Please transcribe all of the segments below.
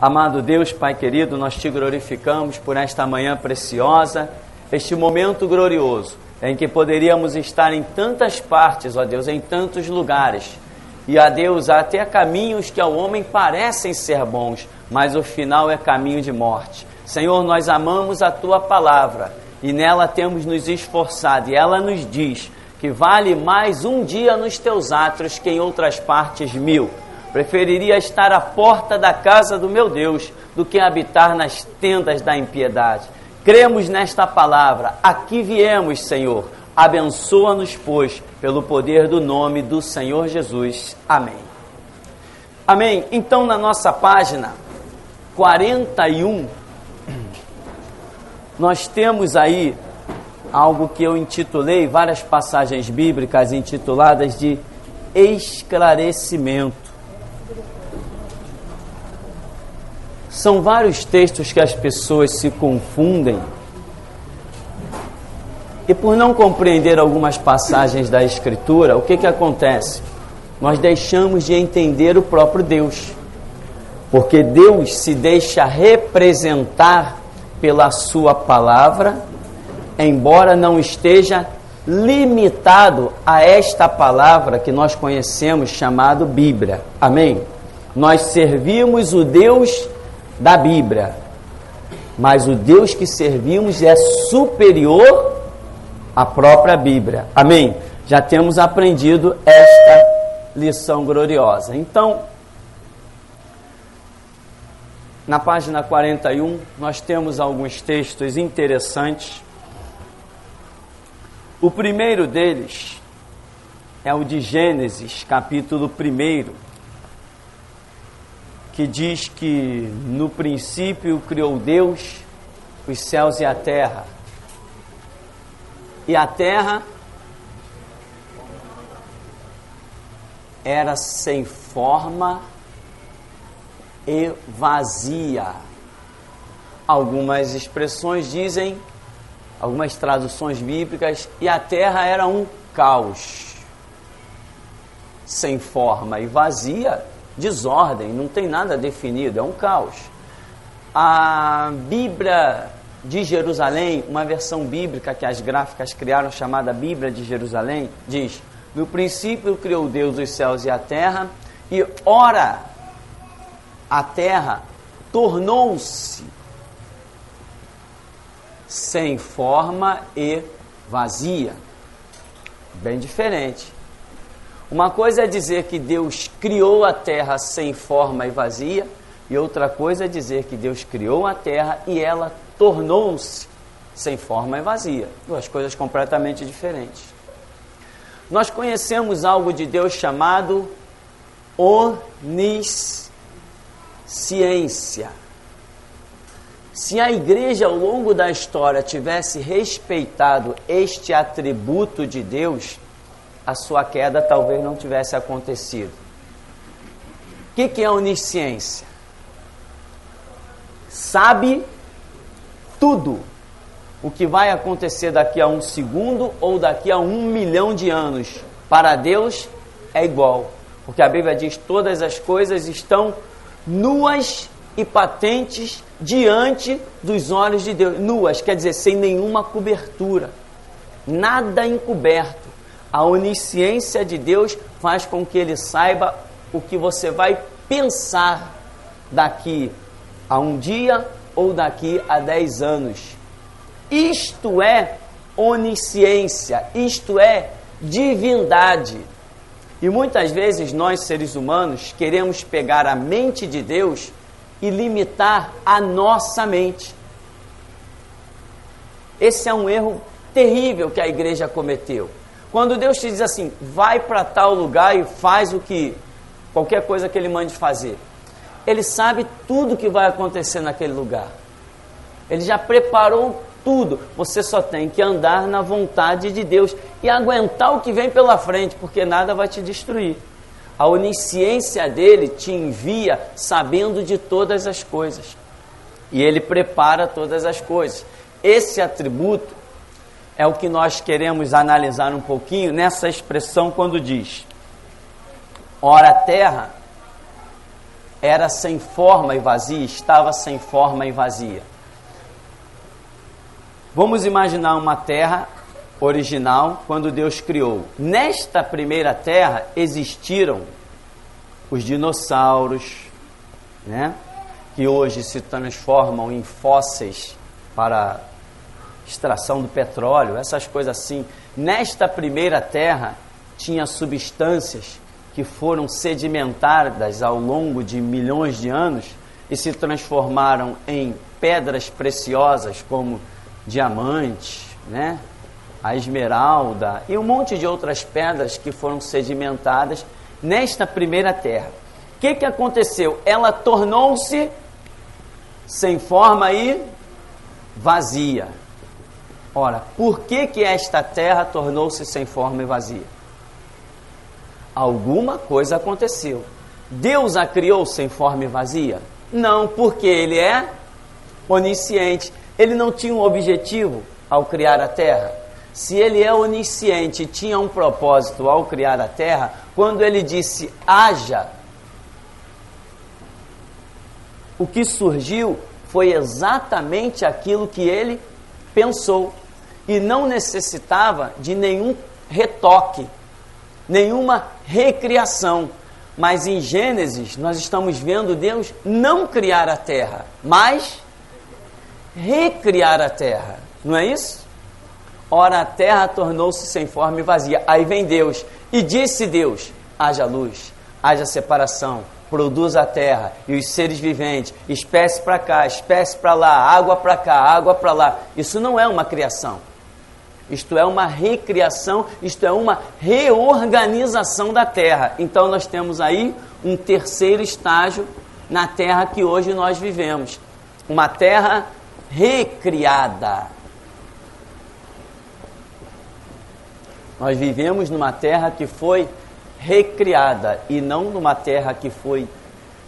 Amado Deus, Pai querido, nós te glorificamos por esta manhã preciosa, este momento glorioso, em que poderíamos estar em tantas partes, ó Deus, em tantos lugares. E, ó Deus, há até caminhos que ao homem parecem ser bons, mas o final é caminho de morte. Senhor, nós amamos a Tua palavra e nela temos nos esforçado. E ela nos diz que vale mais um dia nos Teus átrios que em outras partes 1000. Preferiria estar à porta da casa do meu Deus do que habitar nas tendas da impiedade. Cremos nesta palavra. Aqui viemos, Senhor. Abençoa-nos, pois, pelo poder do nome do Senhor Jesus. Amém. Amém. Então, na nossa página 41, nós temos aí algo que eu intitulei, várias passagens bíblicas intituladas de esclarecimento. São vários textos que as pessoas se confundem e por não compreender algumas passagens da Escritura, o que acontece? Nós deixamos de entender o próprio Deus, porque Deus se deixa representar pela sua palavra, embora não esteja limitado a esta palavra que nós conhecemos chamado Bíblia. Amém? Nós servimos o Deus da Bíblia, mas o Deus que servimos é superior à própria Bíblia. Amém? Já temos aprendido esta lição gloriosa. Então, na página 41, nós temos alguns textos interessantes. O primeiro deles é o de Gênesis, capítulo 1, que diz que no princípio criou Deus os céus e a terra. E a terra era sem forma e vazia. Algumas expressões dizem, algumas traduções bíblicas, e a terra era um caos. Sem forma e vazia, desordem, não tem nada definido, é um caos. A Bíblia de Jerusalém, uma versão bíblica que as gráficas criaram, chamada Bíblia de Jerusalém, diz: no princípio criou Deus os céus e a terra, e ora a terra tornou-se sem forma e vazia. Bem diferente. Uma coisa é dizer que Deus criou a terra sem forma e vazia, e outra coisa é dizer que Deus criou a terra e ela tornou-se sem forma e vazia. Duas coisas completamente diferentes. Nós conhecemos algo de Deus chamado onisciência. Se a igreja ao longo da história tivesse respeitado este atributo de Deus, a sua queda talvez não tivesse acontecido. O que é onisciência? Sabe tudo o que vai acontecer daqui a 1 segundo ou daqui a 1 milhão de anos. Para Deus é igual, porque a Bíblia diz: todas as coisas estão nuas e patentes diante dos olhos de Deus. Nuas quer dizer sem nenhuma cobertura, nada encoberto. A onisciência de Deus faz com que Ele saiba o que você vai pensar daqui a um dia ou daqui a 10 anos. Isto é onisciência, isto é divindade. E muitas vezes nós, seres humanos, queremos pegar a mente de Deus e limitar a nossa mente. Esse é um erro terrível que a igreja cometeu. Quando Deus te diz assim: vai para tal lugar e faz qualquer coisa que Ele mande fazer, Ele sabe tudo que vai acontecer naquele lugar. Ele já preparou tudo. Você só tem que andar na vontade de Deus e aguentar o que vem pela frente, porque nada vai te destruir. A onisciência dele te envia sabendo de todas as coisas. E Ele prepara todas as coisas. Esse atributo é o que nós queremos analisar um pouquinho nessa expressão quando diz: ora a terra era sem forma e vazia, estava sem forma e vazia. Vamos imaginar uma terra original quando Deus criou. Nesta primeira terra existiram os dinossauros, né? Que hoje se transformam em fósseis para extração do petróleo, essas coisas assim. Nesta primeira terra tinha substâncias que foram sedimentadas ao longo de milhões de anos e se transformaram em pedras preciosas como diamantes, né? A esmeralda e um monte de outras pedras que foram sedimentadas nesta primeira terra. O que aconteceu? Ela tornou-se sem forma e vazia. Ora, por que esta terra tornou-se sem forma e vazia? Alguma coisa aconteceu. Deus a criou sem forma e vazia? Não, porque Ele é onisciente. Ele não tinha um objetivo ao criar a terra. Se Ele é onisciente e tinha um propósito ao criar a terra, quando Ele disse haja, o que surgiu foi exatamente aquilo que Ele pensou e não necessitava de nenhum retoque, nenhuma recriação. Mas em Gênesis nós estamos vendo Deus não criar a terra, mas recriar a terra, não é isso? Ora, a terra tornou-se sem forma e vazia. Aí vem Deus e disse Deus, haja luz, haja separação, produz a terra e os seres viventes, espécie para cá, espécie para lá, água para cá, água para lá. Isso não é uma criação, isto é uma recriação, isto é uma reorganização da terra. Então nós temos aí um terceiro estágio na terra que hoje nós vivemos, uma terra recriada. Nós vivemos numa terra que foi recriada e não numa terra que foi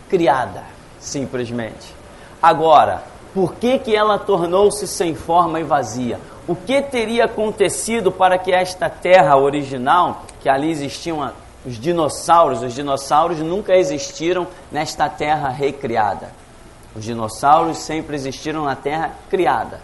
criada, simplesmente. Agora, por que ela tornou-se sem forma e vazia? O que teria acontecido para que esta terra original, que ali existiam os dinossauros nunca existiram nesta terra recriada. Os dinossauros sempre existiram na terra criada.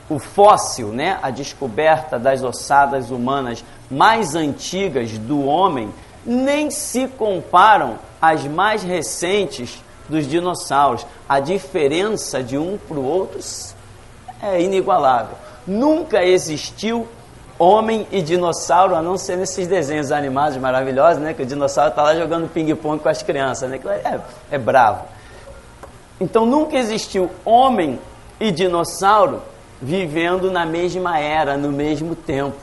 O fóssil, né, a descoberta das ossadas humanas mais antigas do homem, nem se comparam às mais recentes dos dinossauros. A diferença de um para o outro é inigualável. Nunca existiu homem e dinossauro, a não ser nesses desenhos animados maravilhosos, né, que o dinossauro está lá jogando ping-pong com as crianças, né, que é bravo. Então nunca existiu homem e dinossauro vivendo na mesma era, no mesmo tempo.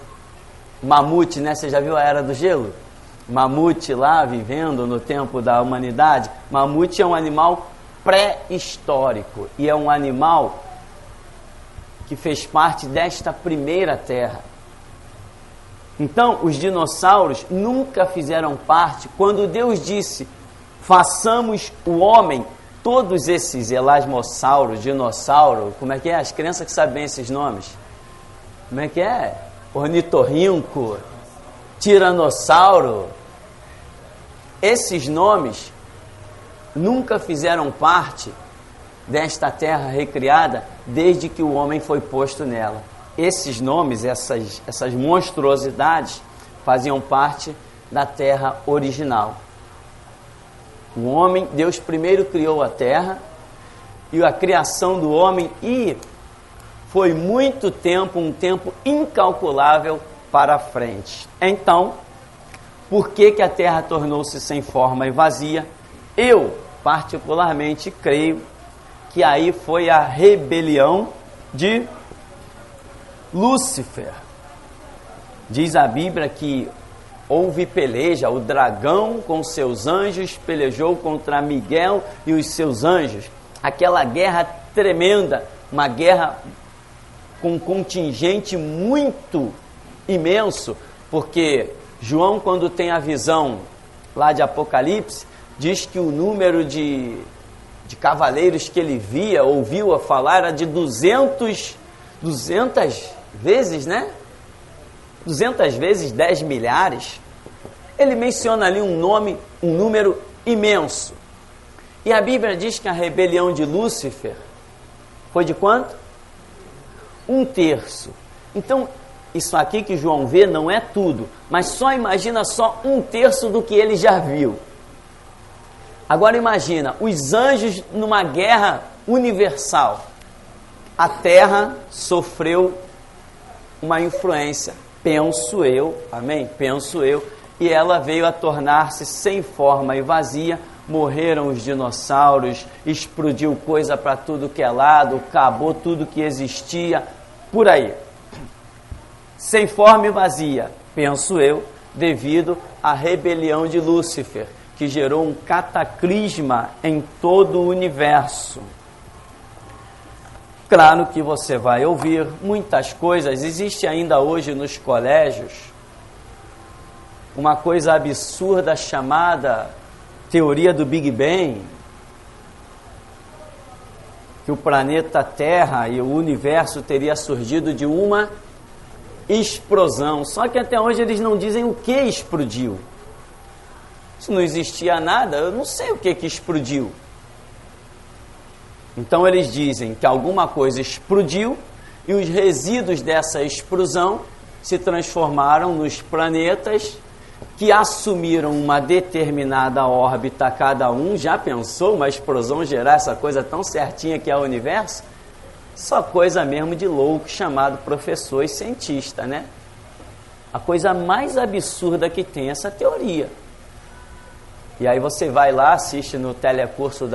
Mamute, né? Você já viu a Era do Gelo? Mamute lá vivendo no tempo da humanidade. Mamute é um animal pré-histórico e é um animal que fez parte desta primeira terra. Então, os dinossauros nunca fizeram parte. Quando Deus disse, façamos o homem, todos esses elasmossauros, dinossauro, como é que é? As crianças que sabem esses nomes. Como é que é? Ornitorrinco, tiranossauro. Esses nomes nunca fizeram parte desta terra recriada desde que o homem foi posto nela. Esses nomes, essas monstruosidades, faziam parte da terra original. O homem, Deus primeiro criou a terra e a criação do homem, e foi muito tempo, um tempo incalculável para frente. Então, por que a terra tornou-se sem forma e vazia? Eu, particularmente, creio que aí foi a rebelião de Lúcifer. Diz a Bíblia que houve peleja, o dragão com seus anjos pelejou contra Miguel e os seus anjos. Aquela guerra tremenda, uma guerra com um contingente muito imenso, porque João, quando tem a visão lá de Apocalipse, diz que o número de cavaleiros que ele via, ouviu a falar, era de 200 vezes, né? 200 vezes 10 milhares. Ele menciona ali um número imenso. E a Bíblia diz que a rebelião de Lúcifer foi de quanto? 1/3. Então, isso aqui que João vê não é tudo, mas só imagina só 1/3 do que ele já viu. Agora imagina, os anjos numa guerra universal. A Terra sofreu uma influência, penso eu, amém? Penso eu, e ela veio a tornar-se sem forma e vazia. Morreram os dinossauros, explodiu coisa para tudo que é lado, acabou tudo que existia, por aí. Sem forma e vazia, penso eu, devido à rebelião de Lúcifer, que gerou um cataclisma em todo o universo. Claro que você vai ouvir muitas coisas, existe ainda hoje nos colégios uma coisa absurda chamada teoria do Big Bang, que o planeta Terra e o universo teria surgido de uma explosão. Só que até hoje eles não dizem o que explodiu. Se não existia nada, eu não sei o que explodiu. Então eles dizem que alguma coisa explodiu e os resíduos dessa explosão se transformaram nos planetas que assumiram uma determinada órbita cada um. Já pensou uma explosão gerar essa coisa tão certinha que é o universo? Só coisa mesmo de louco chamado professor e cientista, né? A coisa mais absurda que tem é essa teoria. E aí você vai lá, assiste no telecurso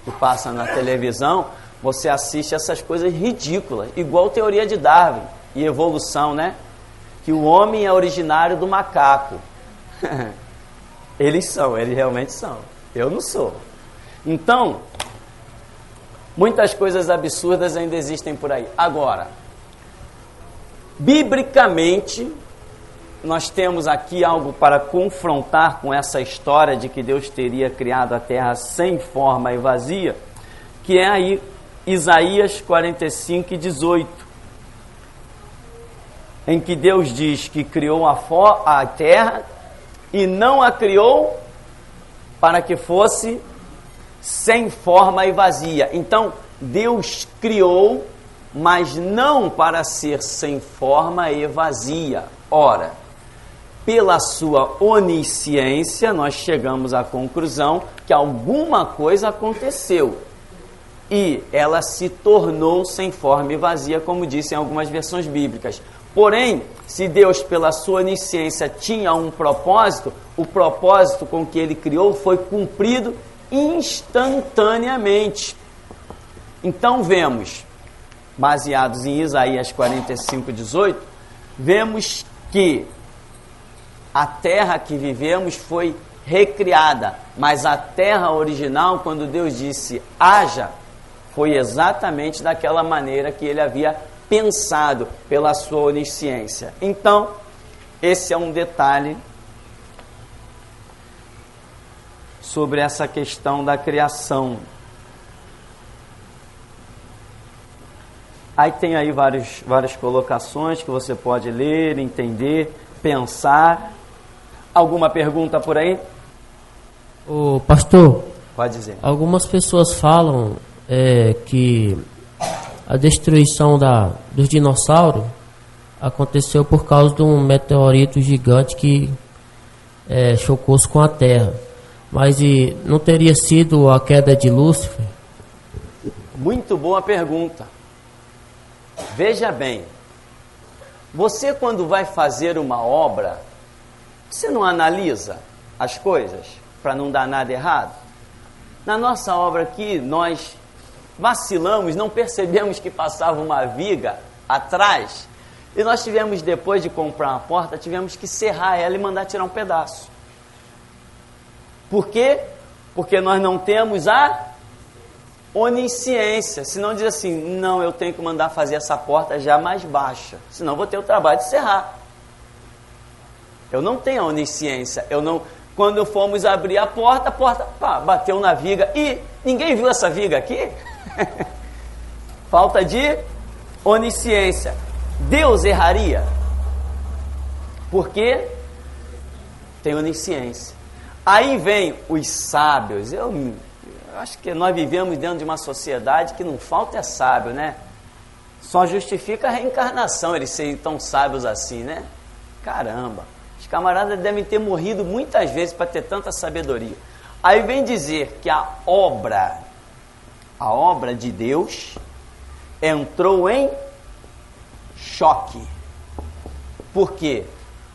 que passa na televisão, você assiste essas coisas ridículas, igual teoria de Darwin e evolução, né? Que o homem é originário do macaco. Eles realmente são. Eu não sou. Então, muitas coisas absurdas ainda existem por aí. Agora, biblicamente, nós temos aqui algo para confrontar com essa história de que Deus teria criado a terra sem forma e vazia, que é aí Isaías 45:18, em que Deus diz que criou a terra e não a criou para que fosse sem forma e vazia. Então, Deus criou, mas não para ser sem forma e vazia. Ora, pela sua onisciência, nós chegamos à conclusão que alguma coisa aconteceu e ela se tornou sem forma e vazia, como disse em algumas versões bíblicas. Porém, se Deus, pela sua onisciência, tinha um propósito, o propósito com que ele criou foi cumprido instantaneamente. Então vemos, baseados em Isaías 45:18, vemos que a terra que vivemos foi recriada, mas a terra original, quando Deus disse haja, foi exatamente daquela maneira que ele havia pensado pela sua onisciência. Então, esse é um detalhe sobre essa questão da criação. Aí tem aí várias colocações que você pode ler, entender, pensar. Alguma pergunta por aí? Ô, pastor, pode dizer. Algumas pessoas falam que a destruição dos dinossauros aconteceu por causa de um meteorito gigante que chocou-se com a Terra. Mas não teria sido a queda de Lúcifer? Muito boa pergunta. Veja bem, você quando vai fazer uma obra, você não analisa as coisas para não dar nada errado? Na nossa obra aqui, nós vacilamos, não percebemos que passava uma viga atrás e nós tivemos, depois de comprar uma porta, tivemos que serrar ela e mandar tirar um pedaço. Por quê? Porque nós não temos a onisciência. Senão diz assim, não, eu tenho que mandar fazer essa porta já mais baixa, senão vou ter o trabalho de serrar. Eu não tenho a onisciência. Quando fomos abrir a porta bateu na viga e ninguém viu essa viga aqui. Falta de onisciência. Deus erraria? Porque tem onisciência. Aí vem os sábios. Eu Eu acho que nós vivemos dentro de uma sociedade que não falta é sábio, né? Só justifica a reencarnação eles serem tão sábios assim, né? Caramba, os camaradas devem ter morrido muitas vezes para ter tanta sabedoria. Aí vem dizer que a obra de Deus entrou em choque. Por quê?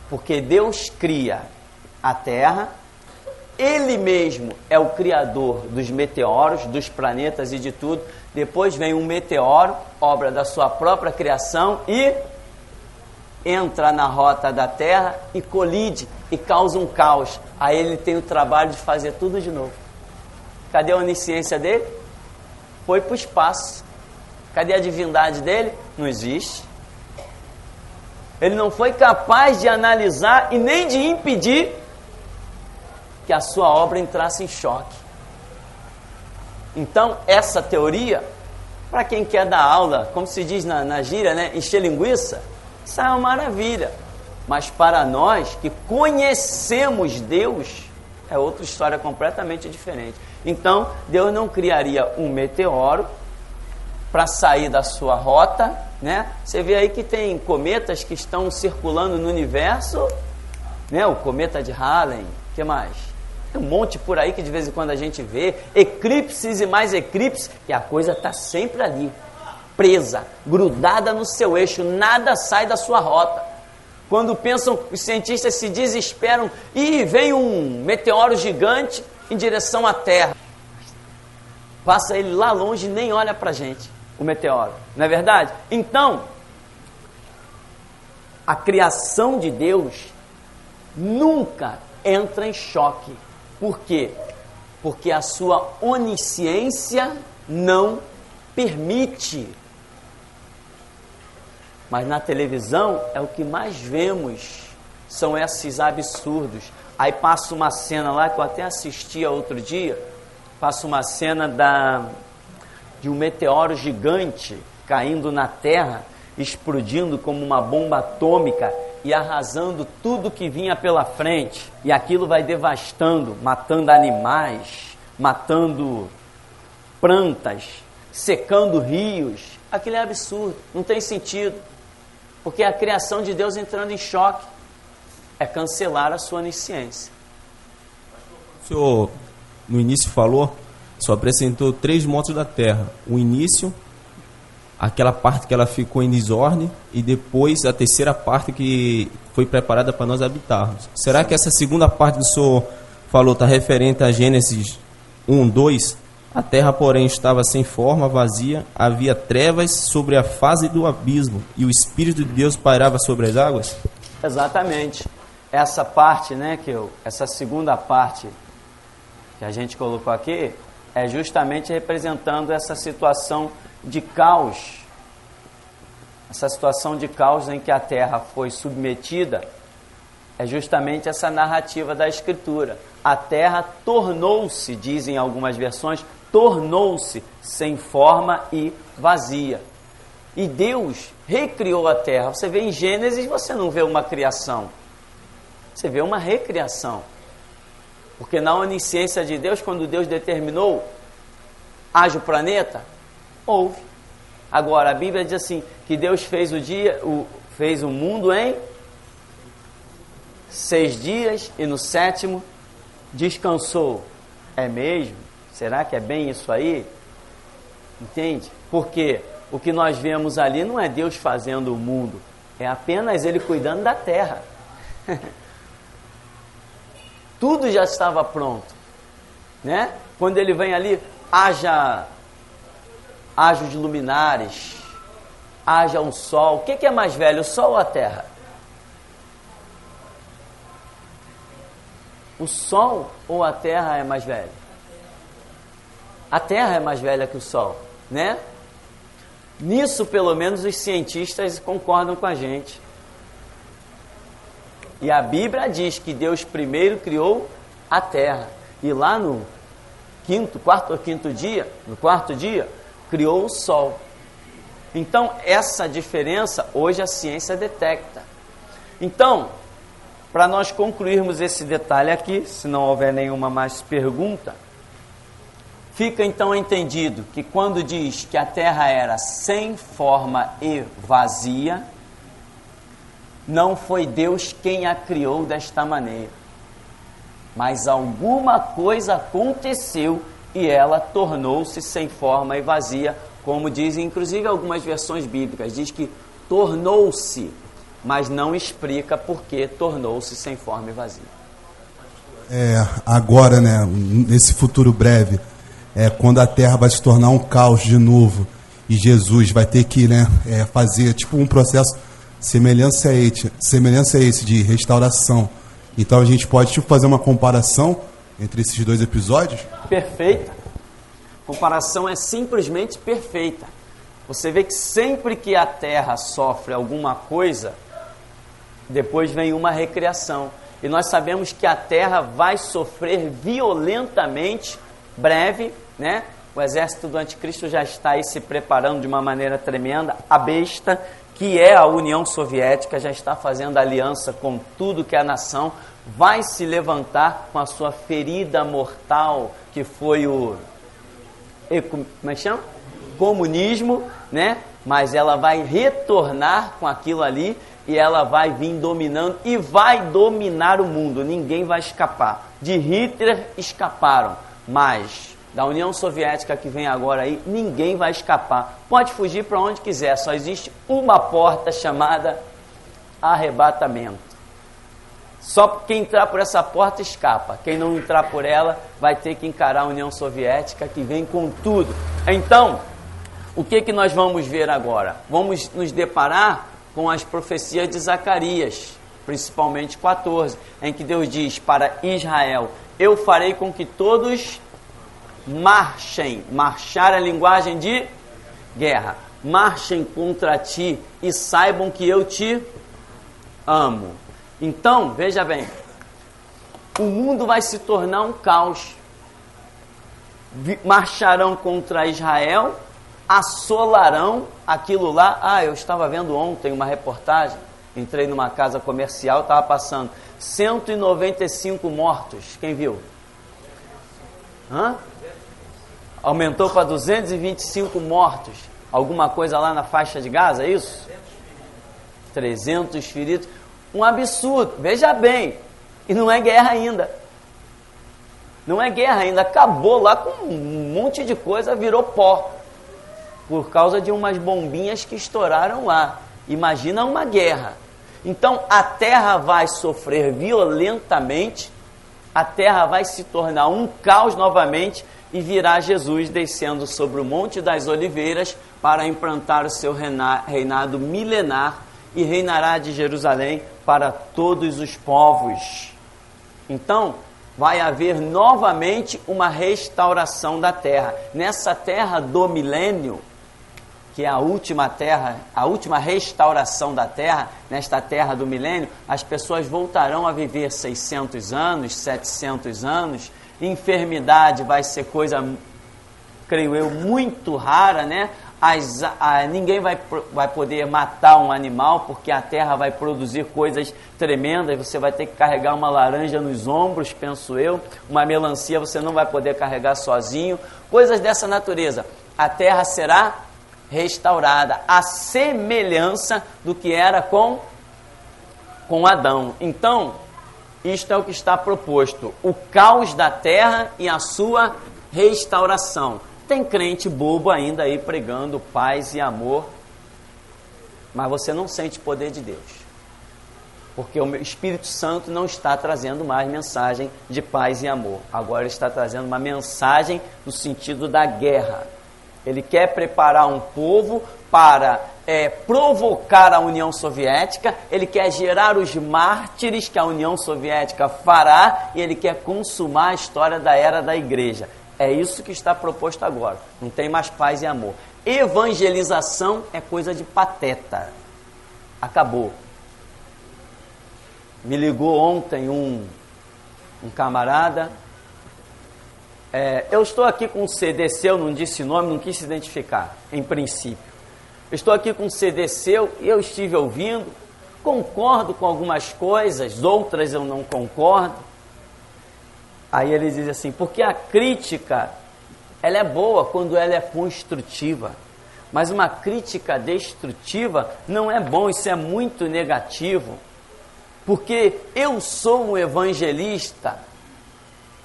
Porque Deus cria a Terra, Ele mesmo é o criador dos meteoros, dos planetas e de tudo. Depois vem um meteoro, obra da sua própria criação, e entra na rota da Terra e colide e causa um caos. Aí ele tem o trabalho de fazer tudo de novo. Cadê a onisciência dele? Foi para o espaço. Cadê a divindade dele? Não existe. Ele não foi capaz de analisar e nem de impedir que a sua obra entrasse em choque. Então, essa teoria, para quem quer dar aula, como se diz na gíria, né, encher linguiça, isso é uma maravilha. Mas para nós que conhecemos Deus, é outra história completamente diferente. Então, Deus não criaria um meteoro para sair da sua rota, né? Você vê aí que tem cometas que estão circulando no universo, né? O cometa de Halley, o que mais? Tem um monte por aí que de vez em quando a gente vê, eclipses e mais eclipses, e a coisa está sempre ali, presa, grudada no seu eixo, nada sai da sua rota. Quando pensam, os cientistas se desesperam, e vem um meteoro gigante em direção à Terra. Passa ele lá longe e nem olha para a gente, o meteoro, não é verdade? Então, a criação de Deus nunca entra em choque. Por quê? Porque a sua onisciência não permite. Mas na televisão é o que mais vemos, são esses absurdos. Aí passa uma cena lá que eu até assisti outro dia, passa uma cena de um meteoro gigante caindo na Terra, explodindo como uma bomba atômica e arrasando tudo que vinha pela frente. E aquilo vai devastando, matando animais, matando plantas, secando rios. Aquilo é absurdo, não tem sentido. Porque a criação de Deus entrando em choque é cancelar a sua onisciência. O senhor, no início falou, só apresentou 3 motos da Terra. O início, aquela parte que ela ficou em desordem, e depois a terceira parte que foi preparada para nós habitarmos. Será que essa segunda parte que o senhor falou está referente a Gênesis 1, 2? A terra, porém, estava sem forma, vazia, havia trevas sobre a face do abismo, e o Espírito de Deus pairava sobre as águas? Exatamente. Essa parte, né, essa segunda parte que a gente colocou aqui, é justamente representando essa situação de caos. Essa situação de caos em que a terra foi submetida, é justamente essa narrativa da Escritura. A terra tornou-se, dizem algumas versões, tornou-se sem forma e vazia. E Deus recriou a terra. Você vê em Gênesis, você não vê uma criação. Você vê uma recriação. Porque na onisciência de Deus, quando Deus determinou, haja o planeta, houve. Agora, a Bíblia diz assim, que Deus fez fez o mundo em 6 dias e no 7º descansou. É mesmo? Será que é bem isso aí? Entende? Porque o que nós vemos ali não é Deus fazendo o mundo, é apenas Ele cuidando da terra. Tudo já estava pronto, né? Quando Ele vem ali, haja os luminares, haja o sol. O que é mais velho, o sol ou a terra? O sol ou a terra é mais velho? A terra é mais velha que o sol, né? Nisso, pelo menos, os cientistas concordam com a gente. E a Bíblia diz que Deus primeiro criou a terra. E lá no quarto dia, criou o sol. Então, essa diferença, hoje a ciência detecta. Então, para nós concluirmos esse detalhe aqui, se não houver nenhuma mais pergunta, Fica então entendido que quando diz que a terra era sem forma e vazia, não foi Deus quem a criou desta maneira, mas alguma coisa aconteceu e ela tornou-se sem forma e vazia, como dizem inclusive algumas versões bíblicas, diz que tornou-se, mas não explica por que tornou-se sem forma e vazia. Agora, né, nesse futuro breve, quando a terra vai se tornar um caos de novo e Jesus vai ter que, né, fazer tipo um processo semelhança a esse de restauração. Então a gente pode fazer uma comparação entre esses dois episódios? Perfeita. A comparação é simplesmente perfeita. Você vê que sempre que a terra sofre alguma coisa, depois vem uma recriação. E nós sabemos que a terra vai sofrer violentamente, breve, né? O exército do anticristo já está aí se preparando de uma maneira tremenda. A besta, que é a União Soviética, já está fazendo aliança com tudo que é a nação, vai se levantar com a sua ferida mortal, que foi o como é que chama? Comunismo, né? Mas ela vai retornar com aquilo ali e ela vai vir dominando e vai dominar o mundo. Ninguém vai escapar. De Hitler escaparam, mas da União Soviética que vem agora aí, ninguém vai escapar. Pode fugir para onde quiser, só existe uma porta chamada arrebatamento. Só quem entrar por essa porta escapa. Quem não entrar por ela vai ter que encarar a União Soviética, que vem com tudo. Então, o que nós vamos ver agora? Vamos nos deparar com as profecias de Zacarias, principalmente 14, em que Deus diz para Israel: eu farei com que todos marchem. Marchar é a linguagem de guerra. Marchem contra ti e saibam que eu te amo. Então, veja bem, o mundo vai se tornar um caos. Marcharão contra Israel, assolarão aquilo lá. Eu estava vendo ontem uma reportagem, entrei numa casa comercial, estava passando 195 mortos. Quem viu? Aumentou para 225 mortos. Alguma coisa lá na faixa de Gaza, é isso? 300 feridos. Um absurdo, veja bem. E não é guerra ainda. Não é guerra ainda. Acabou lá com um monte de coisa, virou pó. Por causa de umas bombinhas que estouraram lá. Imagina uma guerra. Então a terra vai sofrer violentamente. A terra vai se tornar um caos novamente. E virá Jesus descendo sobre o Monte das Oliveiras para implantar o seu reinado milenar e reinará de Jerusalém para todos os povos. Então, vai haver novamente uma restauração da terra. Nessa terra do milênio, que é a última terra, a última restauração da terra, nesta terra do milênio, as pessoas voltarão a viver 600 anos, 700 anos. Enfermidade vai ser coisa, creio eu, muito rara, né? Ninguém vai poder matar um animal, porque a terra vai produzir coisas tremendas. Você vai ter que carregar uma laranja nos ombros, penso eu. Uma melancia você não vai poder carregar sozinho. Coisas dessa natureza. A terra será restaurada, a semelhança do que era com Adão. Então, isto é o que está proposto, o caos da terra e a sua restauração. Tem crente bobo ainda aí pregando paz e amor, mas você não sente o poder de Deus, porque o Espírito Santo não está trazendo mais mensagem de paz e amor, agora ele está trazendo uma mensagem no sentido da guerra. Ele quer preparar um povo para provocar a União Soviética, ele quer gerar os mártires que a União Soviética fará e ele quer consumar a história da era da igreja. É isso que está proposto agora. Não tem mais paz e amor. Evangelização é coisa de pateta. Acabou. Me ligou ontem um camarada. Eu estou aqui com o CDC, eu não disse nome, não quis se identificar, em princípio. Eu estou aqui com o CDC e eu estive ouvindo, concordo com algumas coisas, outras eu não concordo. Aí ele diz assim, porque a crítica ela é boa quando ela é construtiva. Mas uma crítica destrutiva não é bom, isso é muito negativo. Porque eu sou um evangelista.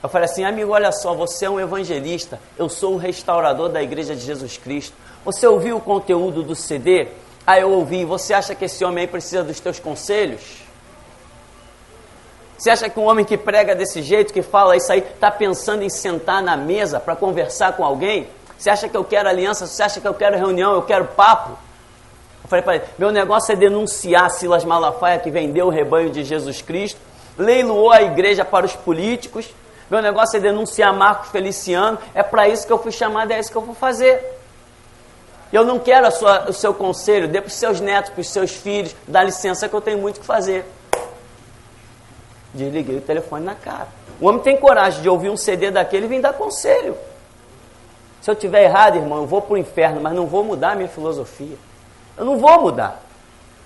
Eu falei assim, amigo, olha só, você é um evangelista, eu sou o restaurador da Igreja de Jesus Cristo. Você ouviu o conteúdo do CD? Ah, eu ouvi. Você acha que esse homem aí precisa dos teus conselhos? Você acha que um homem que prega desse jeito, que fala isso aí, está pensando em sentar na mesa para conversar com alguém? Você acha que eu quero aliança? Você acha que eu quero reunião? Eu quero papo? Eu falei para ele, meu negócio é denunciar Silas Malafaia, que vendeu o rebanho de Jesus Cristo, leiloou a igreja para os políticos. Meu negócio é denunciar Marcos Feliciano. É para isso que eu fui chamado, é isso que eu vou fazer. Eu não quero o seu conselho, dê para os seus netos, para os seus filhos, dá licença que eu tenho muito o que fazer. Desliguei o telefone na cara. O homem tem coragem de ouvir um CD daquele e vir dar conselho. Se eu estiver errado, irmão, eu vou para o inferno, mas não vou mudar a minha filosofia. Eu não vou mudar.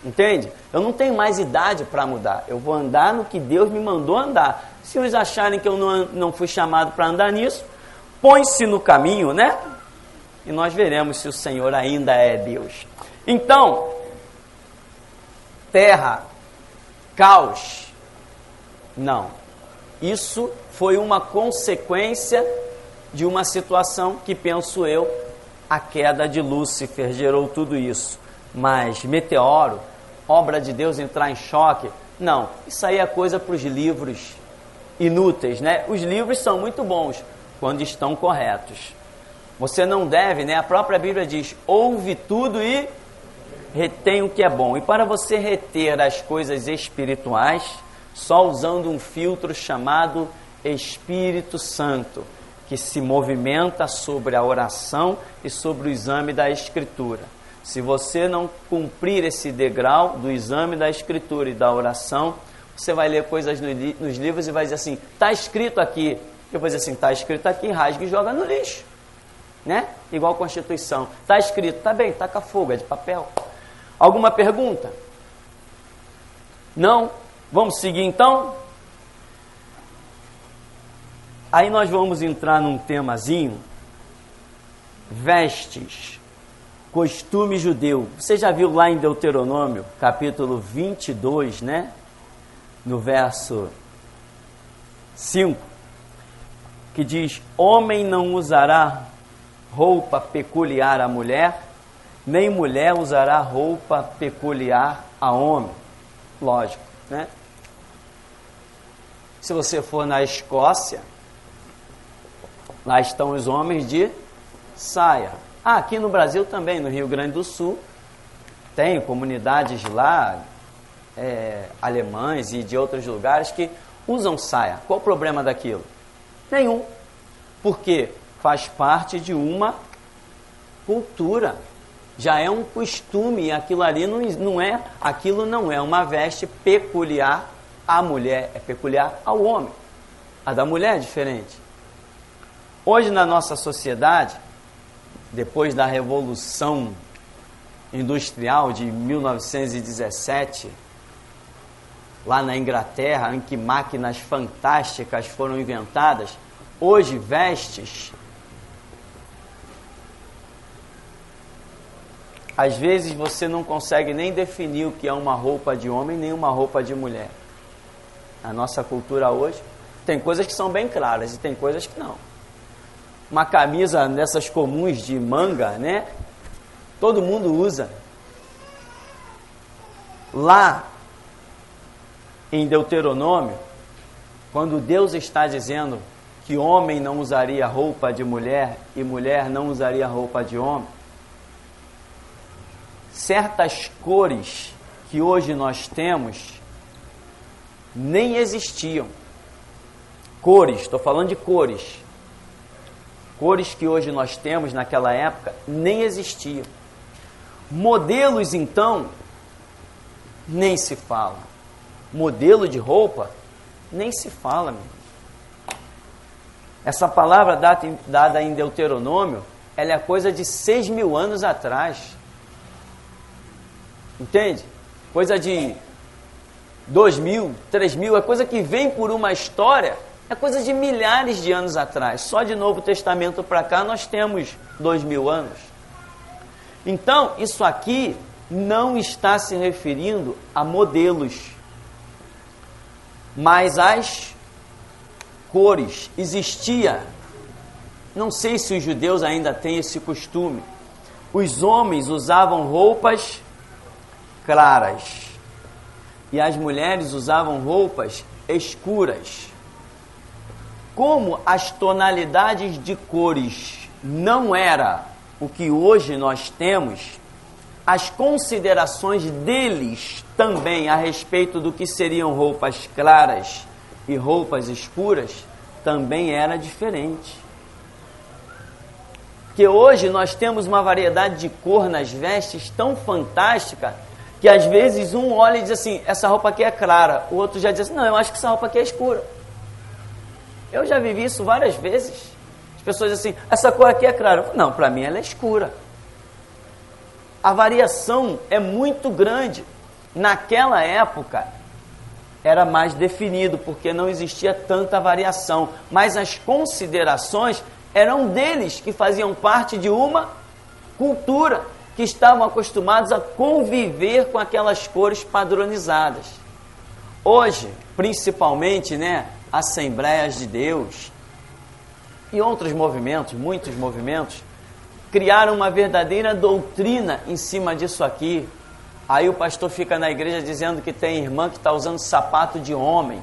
Entende? Eu não tenho mais idade para mudar. Eu vou andar no que Deus me mandou andar. Se eles acharem que eu não fui chamado para andar nisso, põe-se no caminho, né? E nós veremos se o Senhor ainda é Deus. Então, terra, caos, não. Isso foi uma consequência de uma situação que, penso eu, a queda de Lúcifer gerou tudo isso. Mas meteoro, obra de Deus entrar em choque, não. Isso aí é coisa para os livros inúteis, né? Os livros são muito bons quando estão corretos. Você não deve, né? A própria Bíblia diz, ouve tudo e retém o que é bom. E para você reter as coisas espirituais, só usando um filtro chamado Espírito Santo, que se movimenta sobre a oração e sobre o exame da Escritura. Se você não cumprir esse degrau do exame da Escritura e da oração, você vai ler coisas nos livros e vai dizer assim, está escrito aqui. Eu vou dizer assim, está escrito aqui, rasga e joga no lixo. Né? Igual a Constituição. Está escrito, tá bem, taca fogo, é de papel. Alguma pergunta? Não? Vamos seguir então? Aí nós vamos entrar num temazinho, vestes, costume judeu. Você já viu lá em Deuteronômio, capítulo 22, né? No verso 5, que diz, homem não usará roupa peculiar à mulher, nem mulher usará roupa peculiar a homem. Lógico, né? Se você for na Escócia, lá estão os homens de saia. Ah, aqui no Brasil também, no Rio Grande do Sul, tem comunidades lá, alemães e de outros lugares que usam saia. Qual o problema daquilo? Nenhum. Por quê? Faz parte de uma cultura. Já é um costume, aquilo ali aquilo não é uma veste peculiar à mulher, é peculiar ao homem. A da mulher é diferente. Hoje na nossa sociedade, depois da Revolução Industrial de 1917, lá na Inglaterra, em que máquinas fantásticas foram inventadas, hoje vestes, às vezes você não consegue nem definir o que é uma roupa de homem nem uma roupa de mulher. A nossa cultura hoje tem coisas que são bem claras e tem coisas que não. Uma camisa dessas comuns de manga, né? Todo mundo usa. Lá em Deuteronômio, quando Deus está dizendo que homem não usaria roupa de mulher e mulher não usaria roupa de homem, certas cores que hoje nós temos nem existiam. Cores, estou falando de cores. Cores que hoje nós temos naquela época nem existiam. Modelos, então, nem se fala. Modelo de roupa, nem se fala, meu. Essa palavra dada em Deuteronômio, ela é coisa de 6.000 anos atrás. Entende? Coisa de 2.000, 3.000, é coisa que vem por uma história, É coisa de milhares de anos atrás. Só de Novo Testamento para cá nós temos 2000 anos. Então, isso aqui não está se referindo a modelos, mas às cores. Existia, não sei se os judeus ainda têm esse costume, os homens usavam roupas claras e as mulheres usavam roupas escuras. Como as tonalidades de cores não era o que hoje nós temos, as considerações deles também a respeito do que seriam roupas claras e roupas escuras também era diferente. Porque hoje nós temos uma variedade de cor nas vestes tão fantástica que às vezes um olha e diz assim, essa roupa aqui é clara, o outro já diz assim, não, eu acho que essa roupa aqui é escura. Eu já vivi isso várias vezes. As pessoas dizem assim, essa cor aqui é clara. Não, para mim ela é escura. A variação é muito grande. Naquela época era mais definido, porque não existia tanta variação. Mas as considerações eram deles, que faziam parte de uma cultura, que estavam acostumados a conviver com aquelas cores padronizadas. Hoje, principalmente, Assembleias de Deus e outros movimentos, muitos movimentos, criaram uma verdadeira doutrina em cima disso aqui. Aí o pastor fica na igreja dizendo que tem irmã que está usando sapato de homem,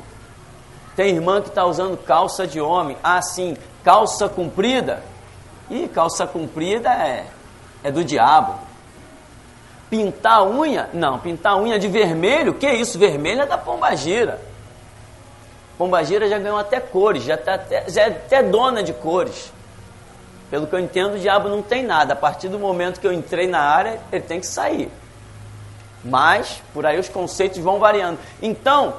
tem irmã que está usando calça de homem. Ah, sim, calça comprida. Ih, calça comprida é do diabo. Pintar a unha? Não, pintar a unha de vermelho, que isso? Vermelho é da pombagira. Pombagira já ganhou até cores, já é até dona de cores. Pelo que eu entendo, o diabo não tem nada. A partir do momento que eu entrei na área, ele tem que sair. Mas, por aí os conceitos vão variando. Então,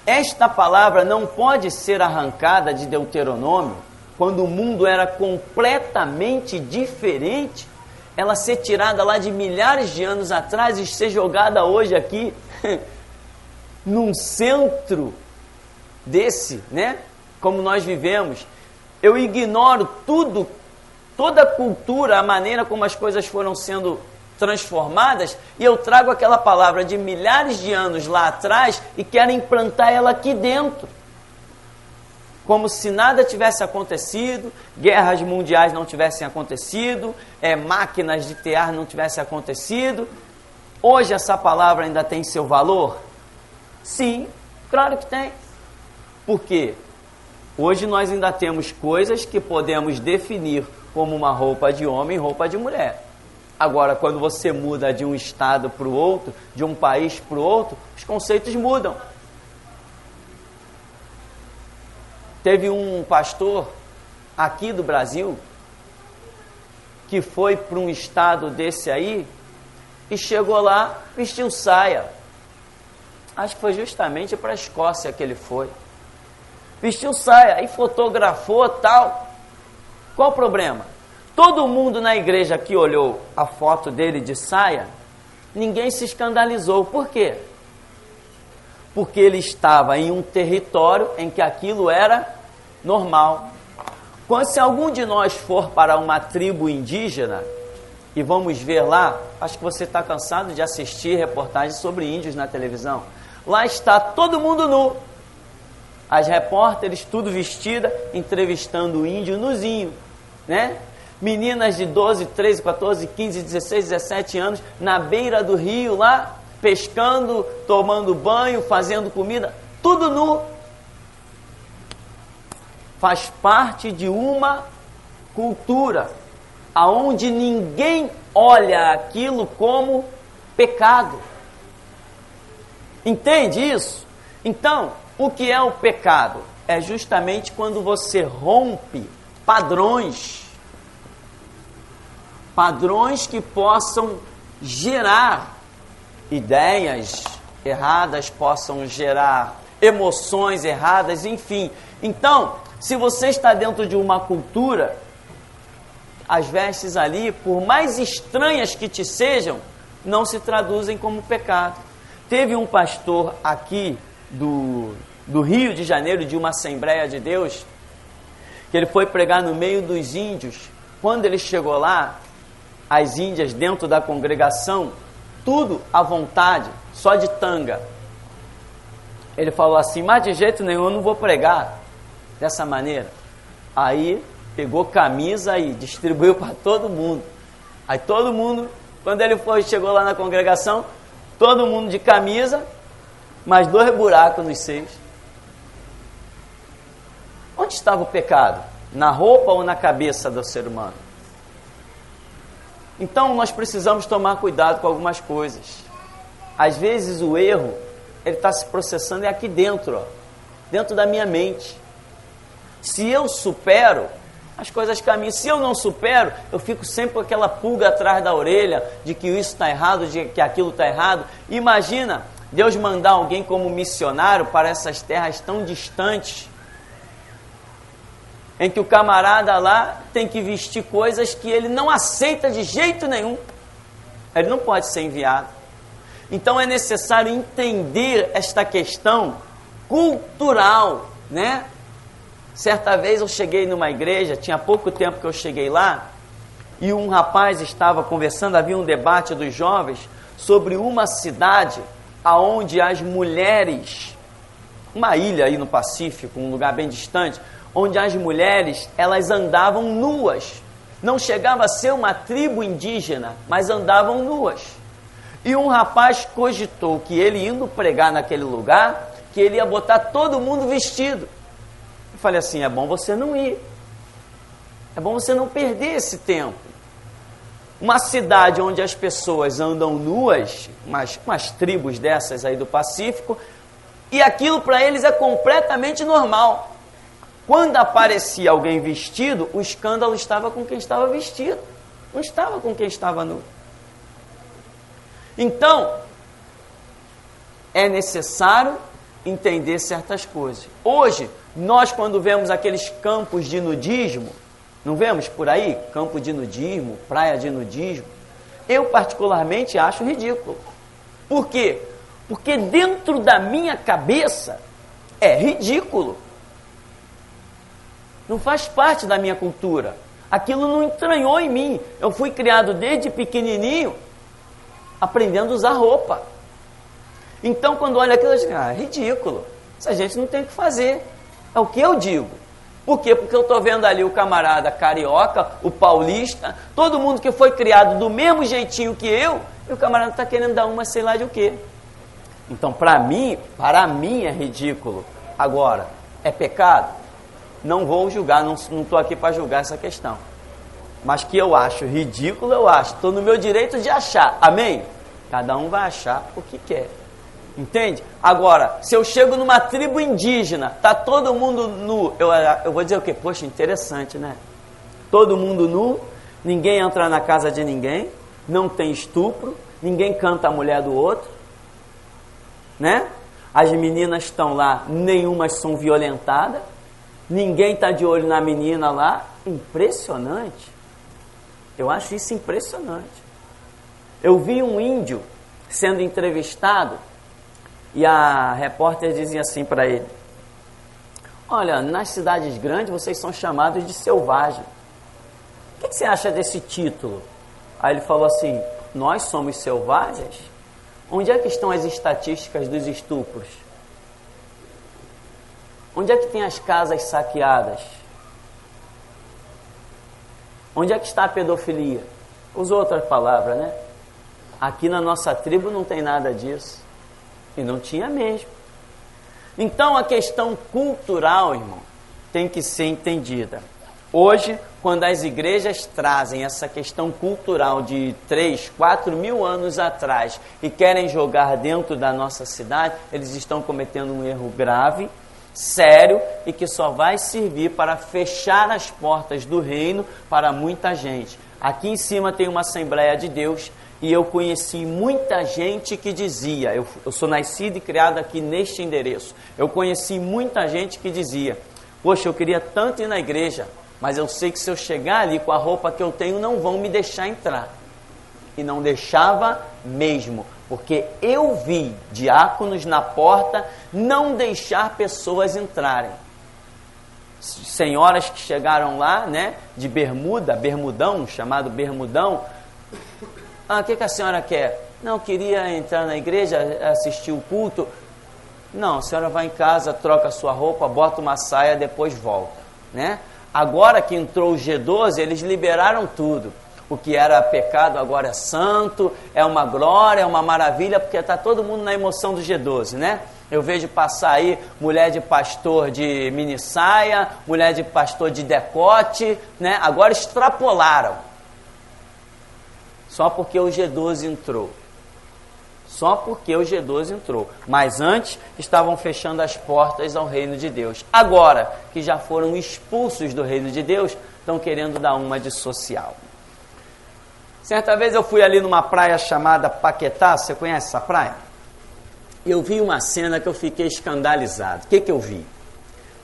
esta palavra não pode ser arrancada de Deuteronômio, quando o mundo era completamente diferente, ela ser tirada lá de milhares de anos atrás e ser jogada hoje aqui, num centro desse, como nós vivemos. Eu ignoro tudo, toda a cultura, a maneira como as coisas foram sendo transformadas, e eu trago aquela palavra de milhares de anos lá atrás e quero implantar ela aqui dentro. Como se nada tivesse acontecido, guerras mundiais não tivessem acontecido, máquinas de tear não tivessem acontecido. Hoje essa palavra ainda tem seu valor? Sim, claro que tem. Por quê? Hoje nós ainda temos coisas que podemos definir como uma roupa de homem e roupa de mulher. Agora, quando você muda de um estado para o outro, de um país para o outro, os conceitos mudam. Teve um pastor aqui do Brasil que foi para um estado desse aí e chegou lá, vestiu saia. Acho que foi justamente para a Escócia que ele foi. Vestiu saia e fotografou tal. Qual o problema? Todo mundo na igreja que olhou a foto dele de saia, ninguém se escandalizou. Por quê? Porque ele estava em um território em que aquilo era normal. Quando se algum de nós for para uma tribo indígena, e vamos ver lá, acho que você está cansado de assistir reportagens sobre índios na televisão, lá está todo mundo nu, as repórteres tudo vestida, entrevistando o índio nuzinho, meninas de 12, 13, 14, 15, 16, 17 anos, na beira do rio lá, pescando, tomando banho, fazendo comida, tudo nu. Faz parte de uma cultura aonde ninguém olha aquilo como pecado. Entende isso? Então, o que é o pecado? É justamente quando você rompe padrões que possam gerar ideias erradas, possam gerar emoções erradas, enfim. Então, se você está dentro de uma cultura, as vestes ali, por mais estranhas que te sejam, não se traduzem como pecado. Teve um pastor aqui do Rio de Janeiro, de uma Assembleia de Deus, que ele foi pregar no meio dos índios. Quando ele chegou lá, as índias dentro da congregação, tudo à vontade, só de tanga. Ele falou assim, mas de jeito nenhum eu não vou pregar dessa maneira. Aí pegou camisa e distribuiu para todo mundo. Aí todo mundo, quando ele chegou lá na congregação, todo mundo de camisa, mas 2 buracos nos seios. Onde estava o pecado? Na roupa ou na cabeça do ser humano? Então nós precisamos tomar cuidado com algumas coisas. Às vezes o erro, ele está se processando aqui dentro, ó, dentro da minha mente. Se eu supero, as coisas caminham. Se eu não supero, eu fico sempre com aquela pulga atrás da orelha de que isso está errado, de que aquilo está errado. Imagina Deus mandar alguém como missionário para essas terras tão distantes, em que o camarada lá tem que vestir coisas que ele não aceita de jeito nenhum. Ele não pode ser enviado. Então é necessário entender esta questão cultural, né? Certa vez eu cheguei numa igreja, tinha pouco tempo que eu cheguei lá, e um rapaz estava conversando, havia um debate dos jovens sobre uma cidade onde as mulheres, uma ilha aí no Pacífico, um lugar bem distante, onde as mulheres, elas andavam nuas. Não chegava a ser uma tribo indígena, mas andavam nuas. E um rapaz cogitou que ele indo pregar naquele lugar, que ele ia botar todo mundo vestido. Eu falei assim, é bom você não ir. É bom você não perder esse tempo. Uma cidade onde as pessoas andam nuas, umas tribos dessas aí do Pacífico, e aquilo para eles é completamente normal. Quando aparecia alguém vestido, o escândalo estava com quem estava vestido, não estava com quem estava nu. Então, é necessário entender certas coisas. Hoje, nós quando vemos aqueles campos de nudismo, não vemos por aí? Campo de nudismo, praia de nudismo. Eu particularmente acho ridículo. Por quê? Porque dentro da minha cabeça é ridículo. Não faz parte da minha cultura. Aquilo não entranhou em mim. Eu fui criado desde pequenininho aprendendo a usar roupa. Então, quando olha aquilo, eu digo, é ridículo. Isso a gente não tem o que fazer. É o que eu digo. Por quê? Porque eu estou vendo ali o camarada carioca, o paulista, todo mundo que foi criado do mesmo jeitinho que eu, e o camarada está querendo dar uma sei lá de o quê. Então, para mim é ridículo. Agora, é pecado? Não vou julgar, não estou aqui para julgar essa questão. Mas que eu acho ridículo, eu acho. Estou no meu direito de achar. Amém? Cada um vai achar o que quer. Entende? Agora, se eu chego numa tribo indígena, tá todo mundo nu, eu vou dizer o quê? Poxa, interessante, né? Todo mundo nu, ninguém entra na casa de ninguém, não tem estupro, ninguém canta a mulher do outro, né? As meninas estão lá, nenhumas são violentadas, ninguém está de olho na menina lá. Impressionante. Eu acho isso impressionante. Eu vi um índio sendo entrevistado e a repórter dizia assim para ele: olha, nas cidades grandes vocês são chamados de selvagem. O que você acha desse título? Aí ele falou assim: nós somos selvagens? Onde é que estão as estatísticas dos estupros? Onde é que tem as casas saqueadas? Onde é que está a pedofilia? Usou outra palavra, né? Aqui na nossa tribo não tem nada disso. E não tinha mesmo. Então a questão cultural, irmão, tem que ser entendida. Hoje, quando as igrejas trazem essa questão cultural de 3, 4 mil anos atrás e querem jogar dentro da nossa cidade, eles estão cometendo um erro grave, sério, e que só vai servir para fechar as portas do reino para muita gente. Aqui em cima tem uma Assembleia de Deus e eu conheci muita gente que dizia, eu sou nascido e criado aqui neste endereço, eu conheci muita gente que dizia: poxa, eu queria tanto ir na igreja, mas eu sei que se eu chegar ali com a roupa que eu tenho, não vão me deixar entrar. E não deixava mesmo. porque eu vi diáconos na porta não deixar pessoas entrarem. Senhoras que chegaram lá, né, de bermuda, bermudão, chamado bermudão. O que a senhora quer? Não, queria entrar na igreja, assistir o culto. Não, a senhora vai em casa, troca a sua roupa, bota uma saia, depois volta, né? Agora que entrou o G12, eles liberaram tudo. O que era pecado agora é santo, é uma glória, é uma maravilha, porque está todo mundo na emoção do G12, né? Eu vejo passar aí mulher de pastor de mini saia, mulher de pastor de decote, né? Agora extrapolaram. Só porque o G12 entrou. Só porque o G12 entrou. Mas antes estavam fechando as portas ao reino de Deus. Agora que já foram expulsos do reino de Deus, estão querendo dar uma de social. Certa vez eu fui ali numa praia chamada Paquetá. Você conhece essa praia? Eu vi uma cena que eu fiquei escandalizado. O que eu vi?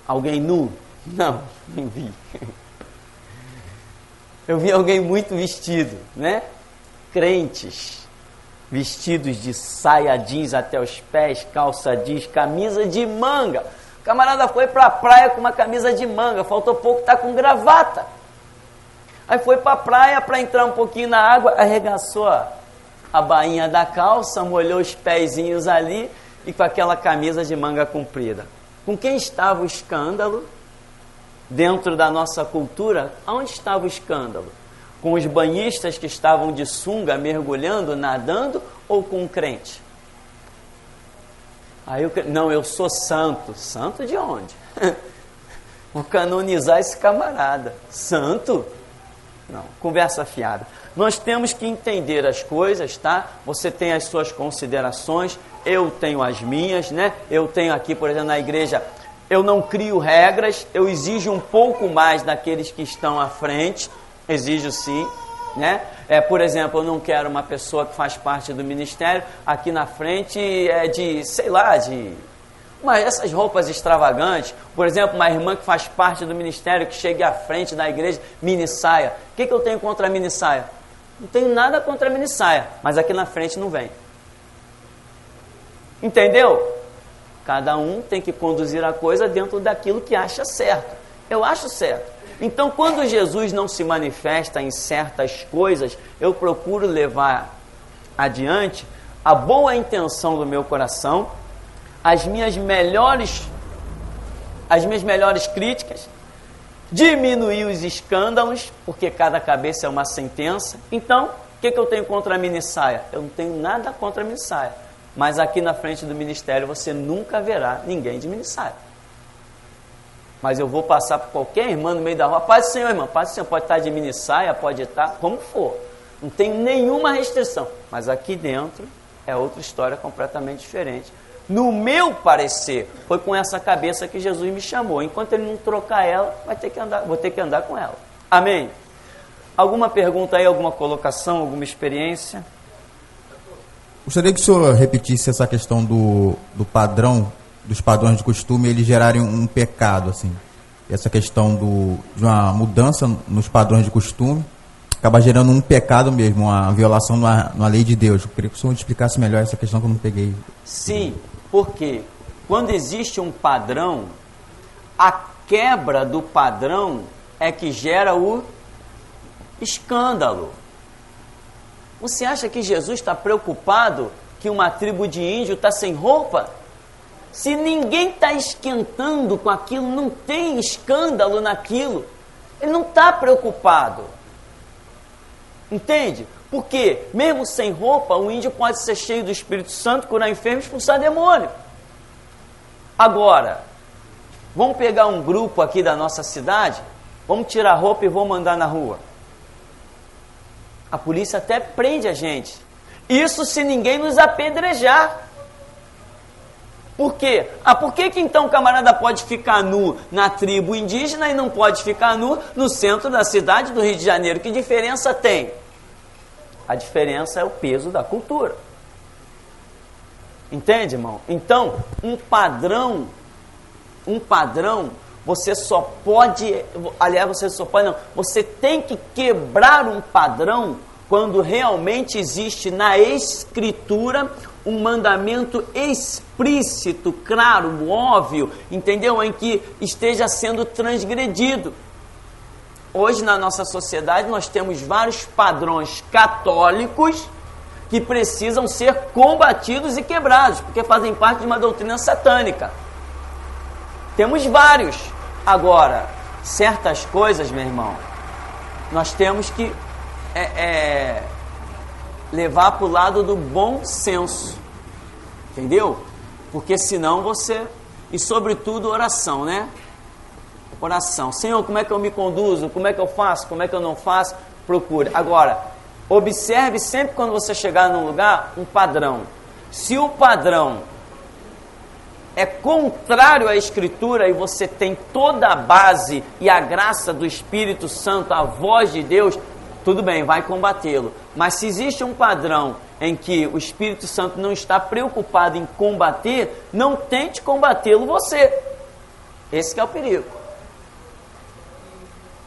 Alguém nu? Não vi. Eu vi alguém muito vestido, né? Crentes, vestidos de saia jeans até os pés, calça jeans, camisa de manga. O camarada foi para a praia com uma camisa de manga, faltou pouco, tá com gravata. Aí foi para a praia para entrar um pouquinho na água, arregaçou a bainha da calça, molhou os pezinhos ali e com aquela camisa de manga comprida. Com quem estava o escândalo? Dentro da nossa cultura, aonde estava o escândalo? Com os banhistas que estavam de sunga, mergulhando, nadando, ou com o crente? Aí não, eu sou santo. Santo de onde? Vou canonizar esse camarada. Santo? Não, conversa fiada. Nós temos que entender as coisas, tá? Você tem as suas considerações, eu tenho as minhas, né? Eu tenho aqui, por exemplo, na igreja, eu não crio regras, eu exijo um pouco mais daqueles que estão à frente, exijo sim, né? Por exemplo, eu não quero uma pessoa que faz parte do ministério aqui na frente essas roupas extravagantes. Por exemplo, uma irmã que faz parte do ministério que chegue à frente da igreja, mini saia. O que eu tenho contra a mini saia? Não tenho nada contra a mini saia, mas aqui na frente não vem. Entendeu? Cada um tem que conduzir a coisa dentro daquilo que acha certo. Eu acho certo. Então, quando Jesus não se manifesta em certas coisas, eu procuro levar adiante a boa intenção do meu coração, as minhas melhores críticas, diminuir os escândalos, porque cada cabeça é uma sentença. Então, o que eu tenho contra a mini saia? Eu não tenho nada contra a mini saia, mas aqui na frente do ministério você nunca verá ninguém de mini saia. Mas eu vou passar por qualquer irmã no meio da rua, paz do Senhor, irmã, paz do Senhor, pode estar de mini saia, pode estar como for, não tem nenhuma restrição, mas aqui dentro é outra história completamente diferente. No meu parecer, foi com essa cabeça que Jesus me chamou. Enquanto ele não trocar ela, vou ter que andar com ela. Amém? Alguma pergunta aí, alguma colocação, alguma experiência? Gostaria que o senhor repetisse essa questão do padrão, dos padrões de costume, eles gerarem um pecado, assim. Essa questão de uma mudança nos padrões de costume acaba gerando um pecado mesmo, uma violação na lei de Deus. Eu queria que o senhor explicasse melhor essa questão que eu não peguei. Sim, porque quando existe um padrão, a quebra do padrão é que gera o escândalo. Você acha que Jesus está preocupado que uma tribo de índio está sem roupa? Se ninguém está esquentando com aquilo, não tem escândalo naquilo, ele não está preocupado. Entende? Porque mesmo sem roupa, o índio pode ser cheio do Espírito Santo, curar enfermo e expulsar demônio. Agora, vamos pegar um grupo aqui da nossa cidade, vamos tirar a roupa e vamos andar na rua. A polícia até prende a gente. Isso se ninguém nos apedrejar. Por quê? Por que então o camarada pode ficar nu na tribo indígena e não pode ficar nu no centro da cidade do Rio de Janeiro? Que diferença tem? A diferença é o peso da cultura. Entende, irmão? Então, um padrão, você você tem que quebrar um padrão quando realmente existe na Escritura um mandamento explícito, claro, óbvio, entendeu? Em que esteja sendo transgredido. Hoje na nossa sociedade nós temos vários padrões católicos que precisam ser combatidos e quebrados, porque fazem parte de uma doutrina satânica. Temos vários. Agora, certas coisas, meu irmão, nós temos que levar para o lado do bom senso, entendeu? Porque senão você... E sobretudo oração, né? Oração. Senhor, como é que eu me conduzo? Como é que eu faço? Como é que eu não faço? Procure. Agora, observe sempre quando você chegar num lugar, um padrão. Se o padrão é contrário à Escritura e você tem toda a base e a graça do Espírito Santo, a voz de Deus, tudo bem, vai combatê-lo. Mas se existe um padrão em que o Espírito Santo não está preocupado em combater, não tente combatê-lo você. Esse que é o perigo.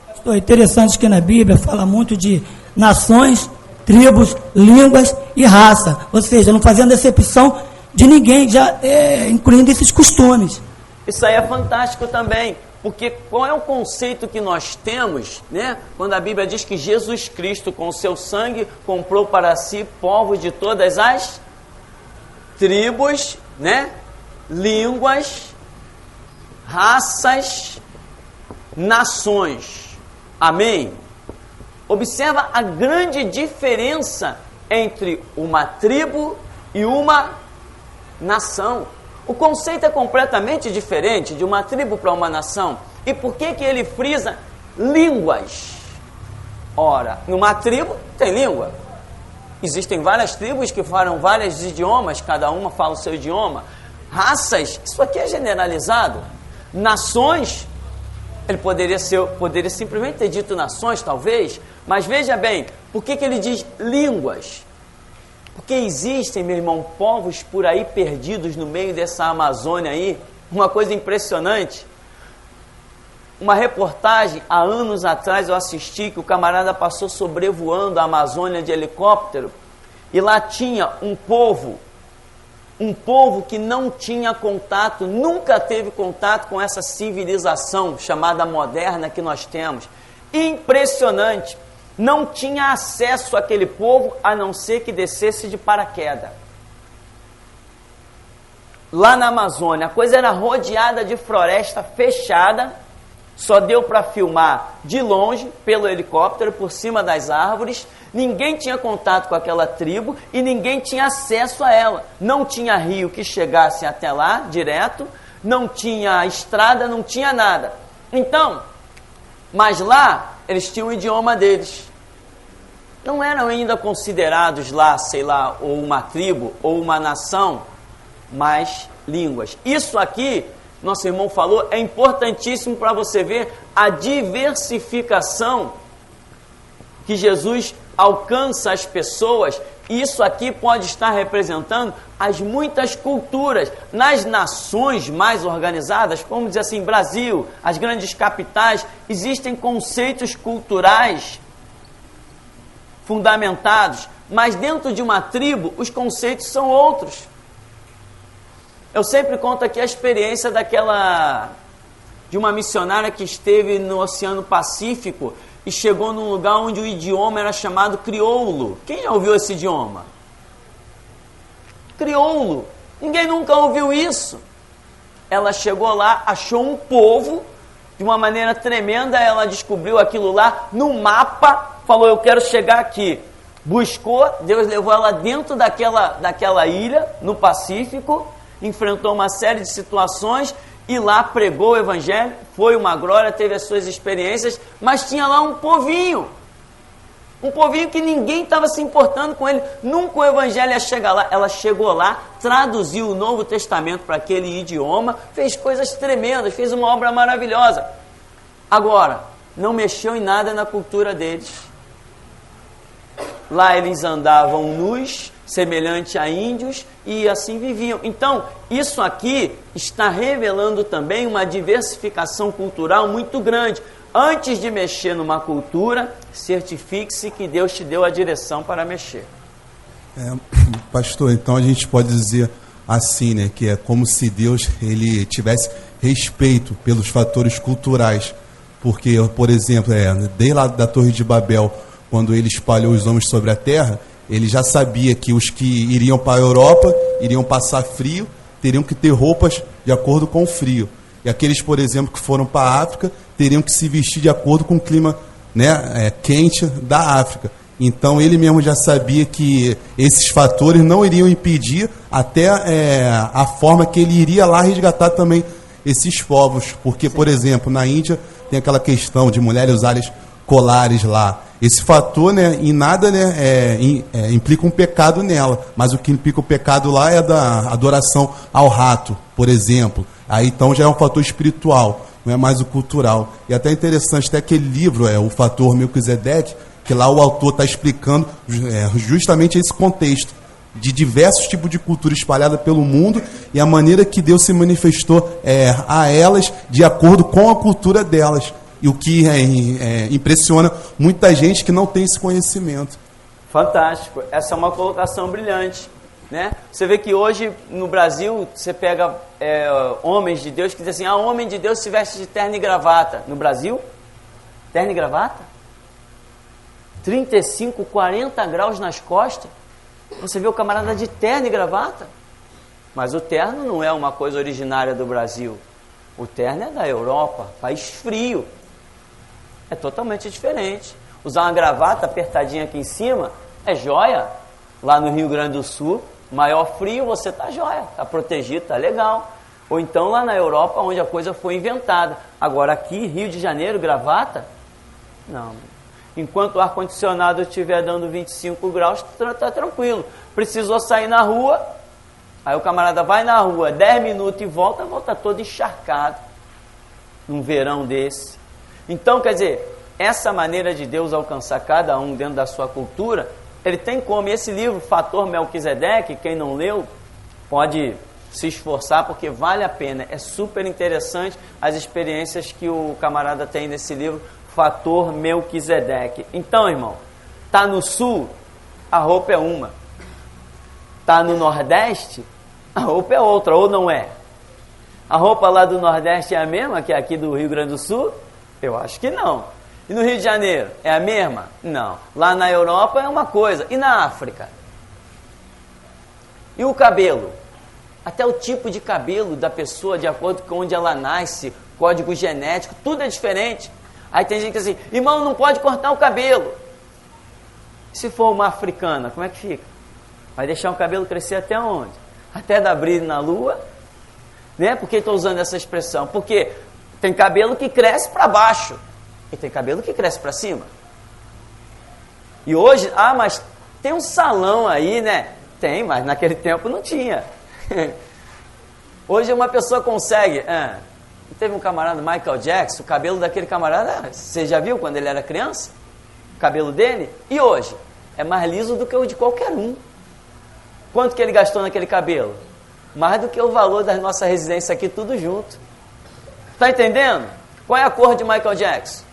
Pastor, é interessante que na Bíblia fala muito de nações, tribos, línguas e raça. Ou seja, não fazendo exceção de ninguém, já incluindo esses costumes. Isso aí é fantástico também, porque qual é o conceito que nós temos, né? Quando a Bíblia diz que Jesus Cristo, com o seu sangue, comprou para si povos de todas as tribos, né? Línguas, raças, nações. Amém? Observa a grande diferença entre uma tribo e uma nação. O conceito é completamente diferente de uma tribo para uma nação. E por que ele frisa línguas? Ora, numa tribo tem língua. Existem várias tribos que falam vários idiomas, cada uma fala o seu idioma. Raças, isso aqui é generalizado. Nações, ele poderia simplesmente ter dito nações, talvez, mas veja bem, por que ele diz línguas? Porque existem, meu irmão, povos por aí perdidos no meio dessa Amazônia aí, uma coisa impressionante. Uma reportagem, há anos atrás eu assisti, que o camarada passou sobrevoando a Amazônia de helicóptero, e lá tinha um povo que não tinha contato, nunca teve contato com essa civilização chamada moderna que nós temos. Impressionante! Não tinha acesso àquele povo, a não ser que descesse de paraquedas. Lá na Amazônia, a coisa era rodeada de floresta fechada, só deu para filmar de longe, pelo helicóptero, por cima das árvores. Ninguém tinha contato com aquela tribo e ninguém tinha acesso a ela. Não tinha rio que chegasse até lá, direto, não tinha estrada, não tinha nada. Então, mas lá, eles tinham o idioma deles. Não eram ainda considerados lá, sei lá, ou uma tribo, ou uma nação, mas línguas. Isso aqui, nosso irmão falou, é importantíssimo para você ver a diversificação que Jesus alcança as pessoas. Isso aqui pode estar representando as muitas culturas. Nas nações mais organizadas, vamos dizer assim, Brasil, as grandes capitais, existem conceitos culturais fundamentados, mas dentro de uma tribo os conceitos são outros. Eu sempre conto aqui a experiência de uma missionária que esteve no Oceano Pacífico e chegou num lugar onde o idioma era chamado crioulo. Quem já ouviu esse idioma? Crioulo. Ninguém nunca ouviu isso. Ela chegou lá, achou um povo, de uma maneira tremenda, ela descobriu aquilo lá no mapa, falou, eu quero chegar aqui. Buscou, Deus levou ela dentro daquela ilha, no Pacífico, enfrentou uma série de situações e lá pregou o evangelho, foi uma glória, teve as suas experiências, mas tinha lá um povinho que ninguém estava se importando com ele, nunca o evangelho ia chegar lá. Ela chegou lá, traduziu o Novo Testamento para aquele idioma, fez coisas tremendas, fez uma obra maravilhosa. Agora, não mexeu em nada na cultura deles. Lá eles andavam nus, semelhante a índios, e assim viviam. Então, isso aqui está revelando também uma diversificação cultural muito grande. Antes de mexer numa cultura, certifique-se que Deus te deu a direção para mexer. Pastor, então a gente pode dizer assim, né, que é como se Deus ele tivesse respeito pelos fatores culturais, porque, por exemplo, desde lá da Torre de Babel, quando ele espalhou os homens sobre a terra, ele já sabia que os que iriam para a Europa iriam passar frio, teriam que ter roupas de acordo com o frio. E aqueles, por exemplo, que foram para a África, teriam que se vestir de acordo com o clima, né, quente da África. Então ele mesmo já sabia que esses fatores não iriam impedir até a forma que ele iria lá resgatar também esses povos. Porque, por exemplo, na Índia tem aquela questão de mulheres usarem colares lá. Esse fator, né, em nada, né, implica um pecado nela, mas o que implica o pecado lá é da adoração ao rato, por exemplo. Aí então já é um fator espiritual, não é mais o cultural. E até interessante, até aquele livro, O Fator Melquisedeque, que lá o autor está explicando justamente esse contexto de diversos tipos de cultura espalhada pelo mundo e a maneira que Deus se manifestou a elas de acordo com a cultura delas. E o que impressiona muita gente que não tem esse conhecimento. Fantástico. Essa é uma colocação brilhante, né? Você vê que hoje no Brasil você pega homens de Deus que dizem assim: homem de Deus se veste de terno e gravata. No Brasil, terno e gravata? 35, 40 graus nas costas. Você vê o camarada de terno e gravata. Mas o terno não é uma coisa originária do Brasil. O terno é da Europa, país frio. É totalmente diferente. Usar uma gravata apertadinha aqui em cima é joia. Lá no Rio Grande do Sul, maior frio, você tá joia, tá protegido, tá legal. Ou então lá na Europa, onde a coisa foi inventada. Agora aqui, Rio de Janeiro, gravata? Não. Enquanto o ar-condicionado estiver dando 25 graus, tá tranquilo. Precisou sair na rua, aí o camarada vai na rua 10 minutos e volta todo encharcado. Num verão desse. Então, quer dizer, essa maneira de Deus alcançar cada um dentro da sua cultura, ele tem como. E esse livro, Fator Melquisedeque, quem não leu, pode se esforçar, porque vale a pena. É super interessante as experiências que o camarada tem nesse livro, Fator Melquisedeque. Então, irmão, tá no sul, a roupa é uma. Tá no nordeste, a roupa é outra, ou não é? A roupa lá do nordeste é a mesma que aqui do Rio Grande do Sul? Eu acho que não. E no Rio de Janeiro, é a mesma? Não. Lá na Europa é uma coisa. E na África? E o cabelo? Até o tipo de cabelo da pessoa, de acordo com onde ela nasce, código genético, tudo é diferente. Aí tem gente que diz assim: irmão, não pode cortar o cabelo. Se for uma africana, como é que fica? Vai deixar o cabelo crescer até onde? Até dar brilho na lua? Né? Por que estou usando essa expressão? Porque tem cabelo que cresce para baixo e tem cabelo que cresce para cima. E hoje, mas tem um salão aí, né? Tem, mas naquele tempo não tinha. Hoje uma pessoa consegue. Teve um camarada, Michael Jackson, o cabelo daquele camarada, você já viu quando ele era criança? O cabelo dele? E hoje? É mais liso do que o de qualquer um. Quanto que ele gastou naquele cabelo? Mais do que o valor da nossa residência aqui, tudo junto. Está entendendo? Qual é a cor de Michael Jackson?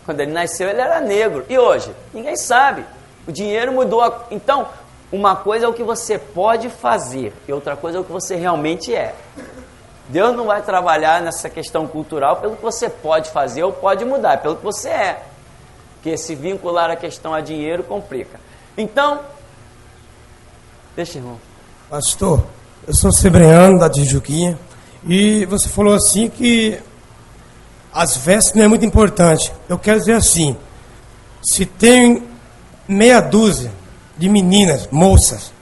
Quando ele nasceu, ele era negro. E hoje? Ninguém sabe. O dinheiro mudou. Então, uma coisa é o que você pode fazer e outra coisa é o que você realmente é. Deus não vai trabalhar nessa questão cultural pelo que você pode fazer ou pode mudar, é pelo que você é. Porque se vincular a questão a dinheiro complica. Então, deixa, irmão. Pastor, eu sou Sebreano da Tijuquinha e você falou assim que as vestes não é muito importante. Eu quero dizer assim, se tem meia dúzia de meninas, moças,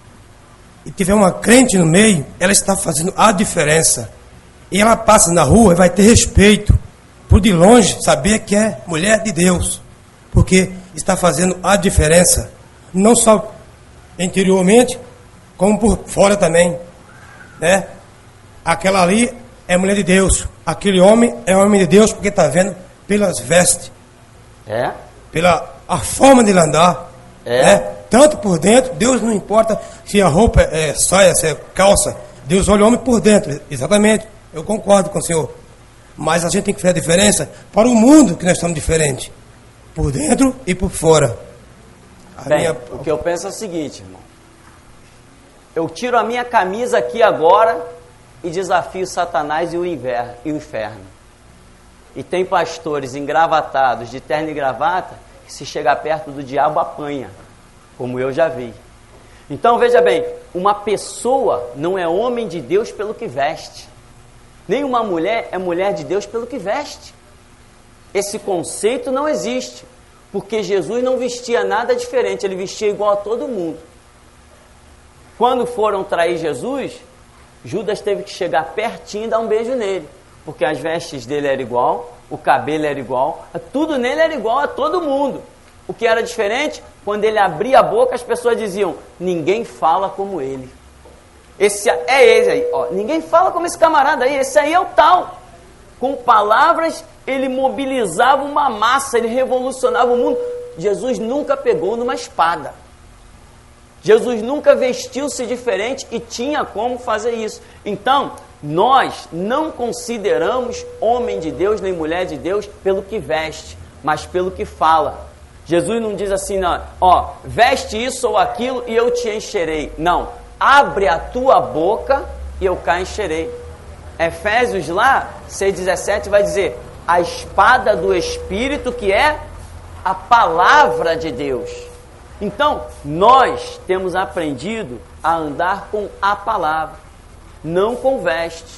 e tiver uma crente no meio, ela está fazendo a diferença. E ela passa na rua e vai ter respeito, por de longe saber que é mulher de Deus, porque está fazendo a diferença, não só interiormente, como por fora também, né? Aquela ali é mulher de Deus, aquele homem é homem de Deus, porque está vendo pelas vestes, pela a forma de ele andar, né? Tanto por dentro, Deus não importa se a roupa é saia, se é calça, Deus olha o homem por dentro, exatamente, eu concordo com o senhor. Mas a gente tem que fazer a diferença para o mundo que nós estamos diferentes. Por dentro e por fora. Bem, o que eu penso é o seguinte, irmão. Eu tiro a minha camisa aqui agora e desafio Satanás e o inferno. E tem pastores engravatados, de terno e gravata, que se chegar perto do diabo apanha, como eu já vi. Então veja bem, uma pessoa não é homem de Deus pelo que veste. Nem uma mulher é mulher de Deus pelo que veste. Esse conceito não existe, porque Jesus não vestia nada diferente, ele vestia igual a todo mundo. Quando foram trair Jesus, Judas teve que chegar pertinho e dar um beijo nele, porque as vestes dele eram igual, o cabelo era igual, tudo nele era igual a todo mundo. O que era diferente, quando ele abria a boca, as pessoas diziam, ninguém fala como ele. Esse é esse aí, ó, ninguém fala como esse camarada aí, esse aí é o tal. Com palavras, ele mobilizava uma massa, ele revolucionava o mundo. Jesus nunca pegou numa espada. Jesus nunca vestiu-se diferente e tinha como fazer isso. Então, nós não consideramos homem de Deus nem mulher de Deus pelo que veste, mas pelo que fala. Jesus não diz assim, não, ó, veste isso ou aquilo e eu te encherei. Não, abre a tua boca e eu cá encherei. Efésios lá, 6,17 vai dizer, a espada do Espírito que é a palavra de Deus. Então, nós temos aprendido a andar com a palavra, não com veste,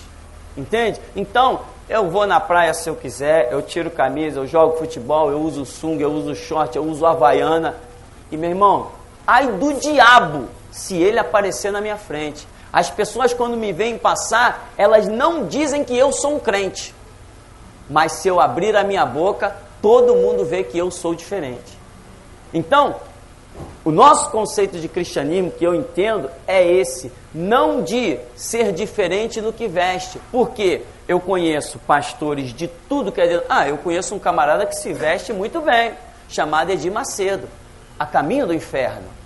entende? Então, eu vou na praia se eu quiser, eu tiro camisa, eu jogo futebol, eu uso sunga, eu uso short, eu uso havaiana. E, meu irmão, ai do diabo se ele aparecer na minha frente. As pessoas, quando me veem passar, elas não dizem que eu sou um crente. Mas se eu abrir a minha boca, todo mundo vê que eu sou diferente. Então, o nosso conceito de cristianismo, que eu entendo, é esse. Não de ser diferente no que veste. Porque eu conheço pastores de tudo que é dentro. Eu conheço um camarada que se veste muito bem, chamado Edir Macedo, a caminho do inferno.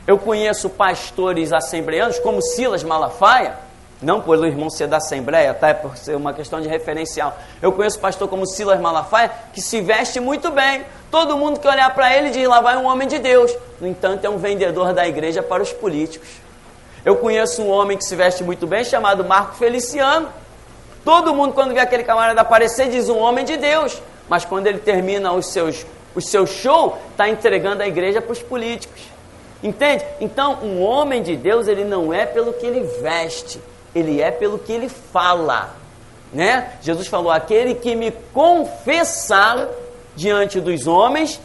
Eu conheço pastores assembleanos, como Silas Malafaia, não por o irmão ser da Assembleia, tá? É por ser uma questão de referencial. Eu conheço pastor como Silas Malafaia, que se veste muito bem. Todo mundo que olhar para ele diz, lá vai um homem de Deus. No entanto, é um vendedor da igreja para os políticos. Eu conheço um homem que se veste muito bem, chamado Marco Feliciano. Todo mundo, quando vê aquele camarada aparecer, diz um homem de Deus. Mas quando ele termina os seus shows, está entregando a igreja para os políticos. Entende? Então, um homem de Deus, ele não é pelo que ele veste, ele é pelo que ele fala, né? Jesus falou, aquele que me confessar diante dos homens,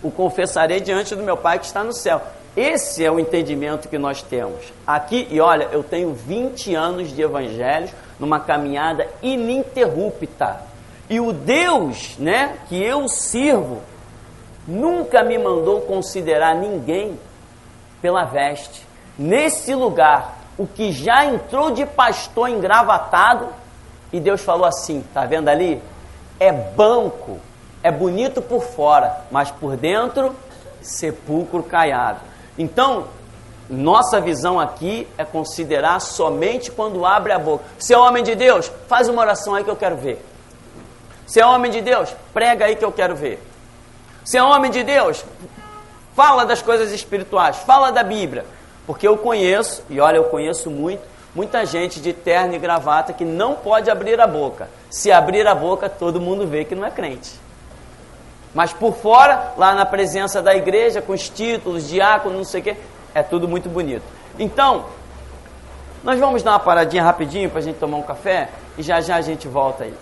o confessarei diante do meu Pai que está no céu. Esse é o entendimento que nós temos aqui. E olha, eu tenho 20 anos de evangelho, numa caminhada ininterrupta. E o Deus, né, que eu sirvo, nunca me mandou considerar ninguém pela veste. Nesse lugar, o que já entrou de pastor engravatado, e Deus falou assim, tá vendo ali? É banco, é bonito por fora, mas por dentro, sepulcro caiado. Então, nossa visão aqui é considerar somente quando abre a boca. Se é homem de Deus, faz uma oração aí que eu quero ver. Se é homem de Deus, prega aí que eu quero ver. Se é homem de Deus, fala das coisas espirituais, fala da Bíblia. Porque eu conheço, e olha, eu conheço muita gente de terno e gravata que não pode abrir a boca. Se abrir a boca, todo mundo vê que não é crente. Mas por fora, lá na presença da igreja, com os títulos, diácono, não sei o quê, é tudo muito bonito. Então, nós vamos dar uma paradinha rapidinho para a gente tomar um café e já já a gente volta aí.